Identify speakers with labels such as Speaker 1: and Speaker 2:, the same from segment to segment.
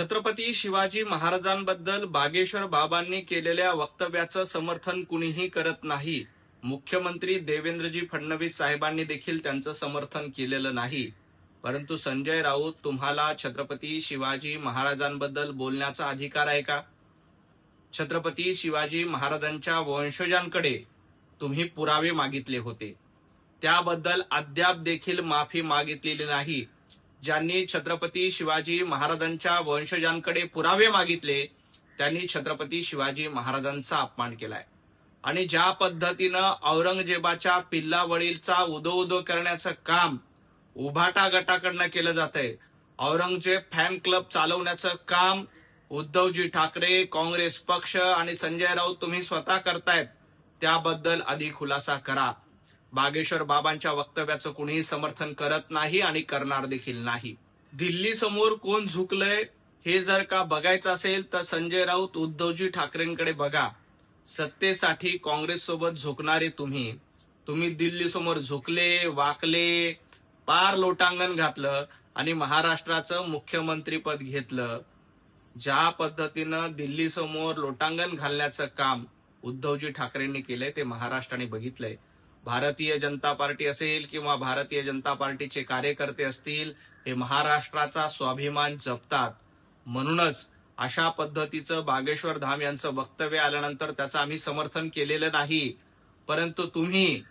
Speaker 1: छत्रपती शिवाजी महाराजांबद्दल बागेश्वर बाबांनी केलेल्या वक्तव्याचं समर्थन कुणीही करत नाही. मुख्यमंत्री देवेंद्रजी फडणवीस साहेबांनी देखील त्यांचं समर्थन केलेलं नाही. परंतु संजय राऊत, तुम्हाला छत्रपती शिवाजी महाराजांबद्दल बोलण्याचा अधिकार आहे का? छत्रपती शिवाजी महाराजांच्या वंशजांकडे तुम्ही पुरावे मागितले होते, त्याबद्दल अद्याप देखील माफी मागितलेली नाही. ज्यांनी छत्रपती शिवाजी महाराजांच्या वंशजांकडे पुरावे मागितले त्यांनी छत्रपती शिवाजी महाराजांचा अपमान केलाय. आणि ज्या पद्धतीनं औरंगजेबाच्या पिल्लावळीचा उदो करण्याचं काम उभाटा गटाकडनं केलं जातंय, औरंगजेब फॅन क्लब चालवण्याचं काम उद्धवजी ठाकरे, काँग्रेस पक्ष आणि संजय राऊत तुम्ही स्वतः करतायत, त्याबद्दल अधिक खुलासा करा. बागेश्वर बाबांच्या वक्तव्याचं कुणीही समर्थन करत नाही आणि करणार देखील नाही. दिल्ली समोर कोण झुकलंय हे जर का बघायचं असेल तर संजय राऊत उद्धवजी ठाकरेंकडे बघा. सत्तेसाठी काँग्रेस सोबत झुकणारे तुम्ही दिल्ली समोर झुकले, वाकले, पार लोटांगण घातलं आणि महाराष्ट्राचं मुख्यमंत्रीपद घेतलं. ज्या पद्धतीनं दिल्ली समोर लोटांगण घालण्याचं काम उद्धवजी ठाकरेंनी केलंय ते महाराष्ट्राने बघितलंय. भारतीय जनता पार्टी असेल किंवा भारतीय जनता पार्टीचे कार्यकर्ते असतील, हे महाराष्ट्राचा स्वाभिमान जपतात. म्हणूनच अशा पद्धतीचं बागेश्वर धाम यांचं वक्तव्य आल्यानंतर त्याचं आम्ही समर्थन केलेलं नाही. परंतु तुम्ही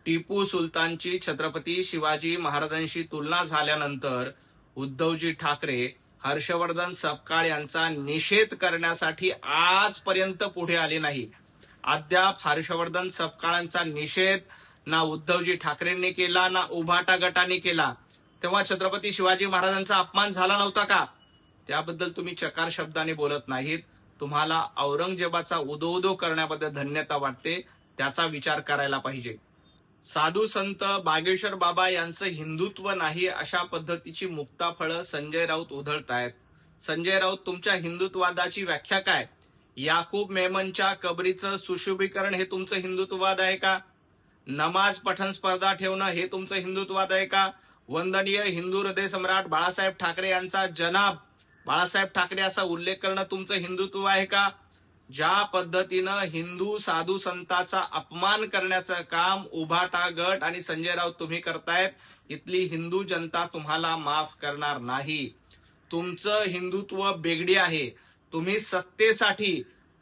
Speaker 1: टिपू सुलतानची छत्रपती शिवाजी महाराजांशी तुलना झाल्यानंतर उद्धवजी ठाकरे हर्षवर्धन सपकाळ यांचा निषेध करण्यासाठी आजपर्यंत पुढे आले नाही. अद्याप हर्षवर्धन सपकाळांचा निषेध ना उद्धवजी ठाकरेंनी केला ना उभाटा गटाने केला. तेव्हा छत्रपती शिवाजी महाराजांचा अपमान झाला नव्हता का? त्याबद्दल तुम्ही चकार शब्दाने बोलत नाहीत. तुम्हाला औरंगजेबाचा उदो करण्याबद्दल धन्यता वाटते, त्याचा विचार करायला पाहिजे. साधू संत बागेश्वर बाबा यांचं हिंदुत्व नाही अशा पद्धतीची मुक्ताफळं संजय राऊत उधळतायत. संजय राऊत, तुमच्या हिंदुत्ववादाची व्याख्या काय? याकूब मेमनच्या कबरीचं सुशोभीकरण हे तुमचं हिंदुत्ववाद आहे का? नमाज पठण स्पर्धा ठेवणं हे तुमचं हिंदुत्ववाद आहे का? वंदनीय हिंदू हृदय सम्राट बाळासाहेब ठाकरे यांचा जनाब बाळासाहेब ठाकरे असा उल्लेख करणं तुमचं हिंदुत्व आहे का? ज्या पद्धतीनं हिंदू साधू संतांचा अपमान करण्याचं काम उभाटा गट आणि संजय राऊत तुम्ही करतायत, इथली हिंदू जनता तुम्हाला माफ करणार नाही. तुमचं हिंदुत्व बेगडी आहे. तुम्ही सत्तेसाठी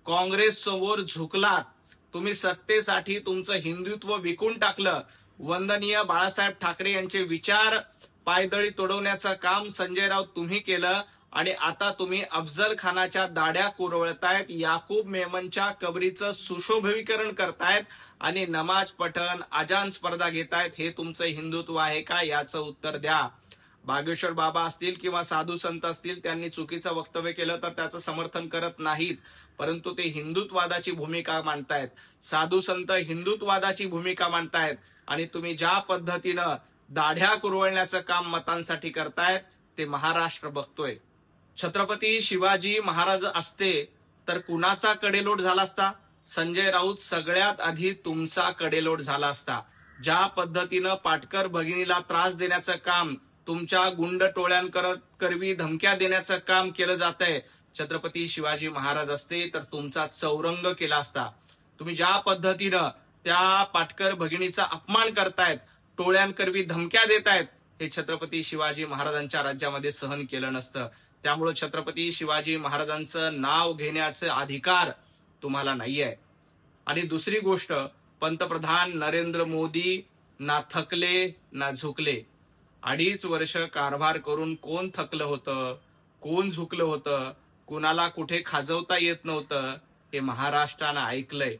Speaker 1: काँग्रेस समोर झुकलात. तुम्ही सत्तेसाठी तुमचं हिंदुत्व विकून टाकलं. वंदनीय बाळासाहेब ठाकरे यांचे विचार पायदळी तोडवण्याचं काम संजय राऊत तुम्ही केलं आणि आता तुम्ही अफजल खानाच्या दाढ्या कुरवळतायत, याकूब मेमनच्या कबरीचं सुशोभीकरण करतायत आणि नमाज पठण, अजान स्पर्धा घेतायत. हे तुमचं हिंदुत्व आहे का? याचं उत्तर द्या. बागेश्वर बाबा असतील किंवा साधू संत असतील, त्यांनी चुकीचं वक्तव्य केलं तर त्याचं समर्थन करत नाहीत, परंतु ते हिंदुत्ववादाची भूमिका मांडतायत. साधू संत हिंदुत्ववादाची भूमिका मांडतायत आणि तुम्ही ज्या पद्धतीनं दाढ्या कुरवळण्याचं काम मतांसाठी करतायत ते महाराष्ट्र बघतोय. छत्रपती शिवाजी महाराज असते तर कुणाचा कडेलोट झाला असता? संजय राऊत, सगळ्यात आधी तुमचा कडेलोट झाला असता. ज्या पद्धतीनं पाटकर भगिनीला त्रास देण्याचं काम, तुमच्या गुंड टोळ्यांकरवी धमक्या देण्याचं काम केलं जातंय, छत्रपती शिवाजी महाराज असते तर तुमचा चौरंग केला असता. तुम्ही ज्या पद्धतीनं त्या पाटकर भगिनीचा अपमान करतायत, टोळ्यांकरवी धमक्या देतायत, हे छत्रपती शिवाजी महाराजांच्या राज्यामध्ये सहन केलं नसतं. त्यामुळे छत्रपती शिवाजी महाराजांचं नाव घेण्याचे अधिकार तुम्हाला नाहीये. आणि दुसरी गोष्ट, पंतप्रधान नरेंद्र मोदी ना थकले ना झुकले. 2.5 वर्ष कारभार करून कोण थकलं होतं, कोण झुकलं होतं, कुणाला कुठे खाजवता येत नव्हतं, हे महाराष्ट्रानं ऐकलंय.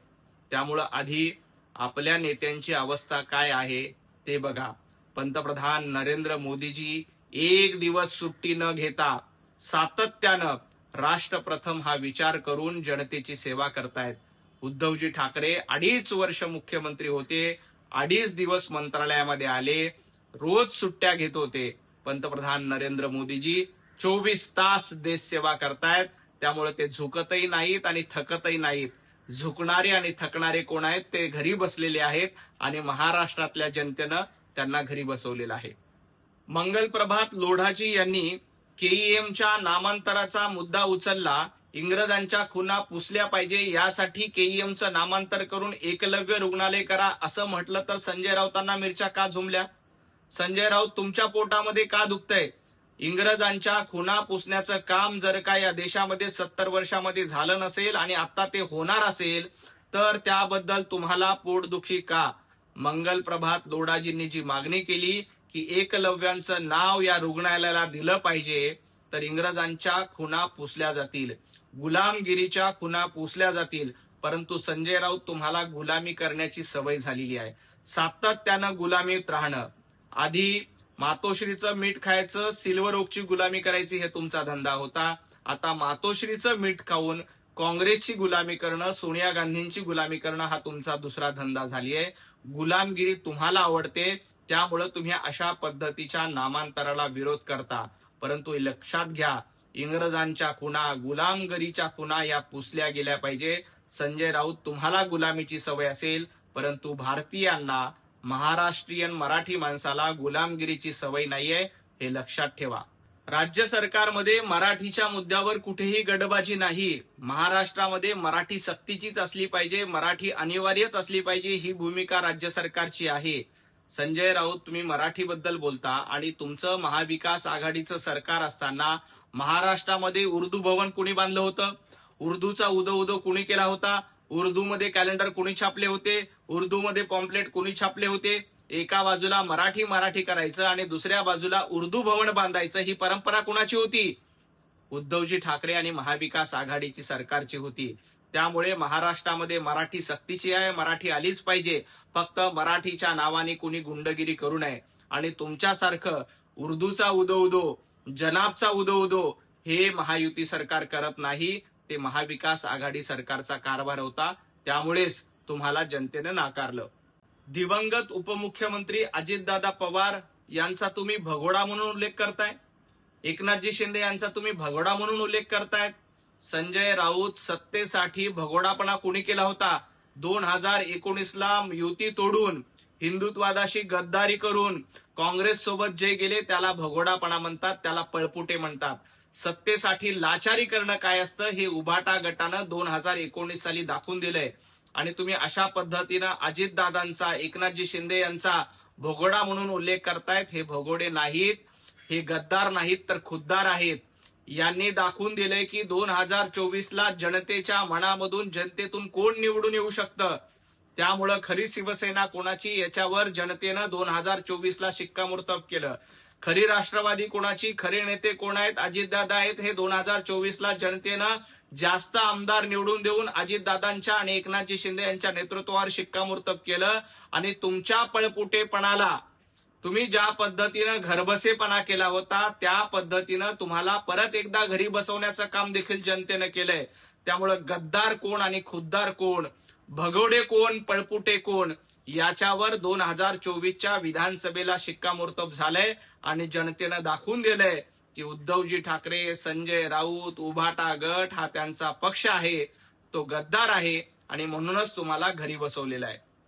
Speaker 1: त्यामुळं आधी आपल्या नेत्यांची अवस्था काय आहे ते बघा. पंतप्रधान नरेंद्र मोदीजी एक दिवस सुट्टी न घेता सातत्यानं राष्ट्र प्रथम हा विचार करून जनतेची सेवा करतायत. उद्धवजी ठाकरे 2.5 वर्ष मुख्यमंत्री होते, 2.5 दिवस मंत्रालयामध्ये आले, रोज सुट्ट्या घेत होते. पंतप्रधान नरेंद्र मोदीजी 24 तास देश सेवा करतायत. त्यामुळे ते झुकतही नाहीत आणि थकतही नाहीत. झुकणारे आणि थकणारे कोण आहेत? ते घरी बसलेले आहेत आणि महाराष्ट्रातल्या जनतेनं त्यांना घरी बसवलेलं आहे. मंगलप्रभात लोढाजी यांनी केईएमच्या नामांतराचा मुद्दा उचलला. इंग्रजांच्या खुना पुसल्या पाहिजे यासाठी केईएमचं नामांतर करून एकलव्य रुग्णालय करा असं म्हटलं तर संजय राऊतांना मिरच्या का झुमल्या? संजय राऊत तुमच्या पोटामध्ये का दुखतंय? इंग्रजांच्या खुना पुसण्याचं काम जर का या देशामध्ये 70 वर्षामध्ये झालं नसेल आणि आता ते होणार असेल तर त्याबद्दल तुम्हाला पोटदुखी का? मंगलप्रभात लोढाजींनी जी मागणी केली की एकलव्यांचं नाव या रुग्णालयाला दिलं पाहिजे तर इंग्रजांच्या खुना पुसल्या जातील, गुलामगिरीच्या खुना पुसल्या जातील. परंतु संजय राऊत तुम्हाला गुलामी करण्याची सवय झालेली आहे. सातत्यानं गुलामीत राहणं. आधी मातोश्रीचं मीठ खायचं, सिल्वर ओकची गुलामी करायची हे तुमचा धंदा होता. आता मातोश्रीचं मीठ खाऊन काँग्रेसची गुलामी करणं, सोनिया गांधींची गुलामी करणं हा तुमचा दुसरा धंदा झाली आहे. गुलामगिरी तुम्हाला आवडते, त्यामुळे तुम्ही अशा पद्धतीच्या नामांतराला विरोध करता. परंतु लक्षात घ्या, इंग्रजांच्या खुना, गुलामगिरीच्या खुना या पुसल्या गेल्या पाहिजे. संजय राऊत तुम्हाला गुलामीची सवय असेल, परंतु भारतीयांना, महाराष्ट्रीयन मराठी माणसाला गुलामगिरीची सवय नाहीये, हे लक्षात ठेवा. राज्य सरकारमध्ये मराठीच्या मुद्द्यावर कुठेही गडबाजी नाही. महाराष्ट्रामध्ये मराठी सक्तीचीच असली पाहिजे, मराठी अनिवार्यच असली पाहिजे, ही भूमिका राज्य सरकारची आहे. संजय राऊत तुम्ही मराठीबद्दल बोलता आणि तुमचं महाविकास आघाडीचं सरकार असताना महाराष्ट्रामध्ये उर्दू भवन कुणी बांधलं होतं? उर्दूचा उदो उदो कुणी केला होता? उर्दूमध्ये कॅलेंडर कुणी छापले होते? उर्दूमध्ये पॉम्पलेट कुणी छापले होते? एका बाजूला मराठी मराठी करायचं आणि दुसऱ्या बाजूला उर्दू भवन बांधायचं, ही परंपरा कुणाची होती? उद्धवजी ठाकरे आणि महाविकास आघाडीची सरकारची होती. त्यामुळे महाराष्ट्रामध्ये मराठी सक्तीची आहे, मराठी आलीच पाहिजे. फक्त मराठीच्या नावाने कुणी गुंडगिरी करू नये. आणि तुमच्यासारखं उर्दूचा उदो उदो, जनाबचा उदो उदो हे महायुती सरकार करत नाही. ते महाविकास आघाडी सरकारचा कारभार होता, त्यामुळेच तुम्हाला जनतेनं नाकारलं. दिवंगत उपमुख्यमंत्री अजितदादा पवार यांचा तुम्ही भगोडा म्हणून उल्लेख करताय. एकनाथजी शिंदे यांचा तुम्ही भगोडा म्हणून उल्लेख करतायत. संजय राऊत सत्तेसाठी भगोडापणा कोणी केला होता? 2019ला युती तोडून, हिंदुत्वादाशी गद्दारी करून काँग्रेस सोबत जे गेले त्याला भगोडापणा म्हणतात, त्याला पळपुटे म्हणतात. सत्तेसाठी लाचारी करणं काय असतं हे उभाटा गटानं 2019 साली दाखवून दिलंय. आणि तुम्ही अशा पद्धतीनं अजितदादांचा, एकनाथजी शिंदे यांचा भगोडा म्हणून उल्लेख करतायत. हे भगोडे नाहीत, हे गद्दार नाहीत, तर खुद्दार आहेत. यांनी दाखवून दिलंय की 2024ला जनतेच्या मनामधून, जनतेतून कोण निवडून येऊ शकतं. त्यामुळं खरी शिवसेना कोणाची याच्यावर जनतेनं 2024ला शिक्कामोर्तब केलं. खरी राष्ट्रवादी कोणाची, खरे नेते कोण आहेत, अजितदादा आहेत. हे 2024ला जनतेनं जास्त आमदार निवडून देऊन अजितदादांच्या आणि एकनाथजी शिंदे यांच्या नेतृत्वावर शिक्कामोर्तब केलं. आणि तुमच्या पळपुटेपणाला, तुम्ही ज्या पद्धतीनं घरबसेपणा केला होता त्या पद्धतीनं तुम्हाला परत एकदा घरी बसवण्याचं काम देखील जनतेनं केलंय. त्यामुळं गद्दार कोण आणि खुद्दार कोण, भगोडे कोण, पळपुटे कोण, याच्यावर 2024च्या विधानसभेला शिक्कामोर्तब झालंय. आणि जनतेनं दाखवून दिलंय की उद्धवजी ठाकरे, संजय राऊत, उभाटा गट हा त्यांचा पक्ष आहे, तो गद्दार आहे आणि म्हणूनच तुम्हाला घरी बसवलेला आहे.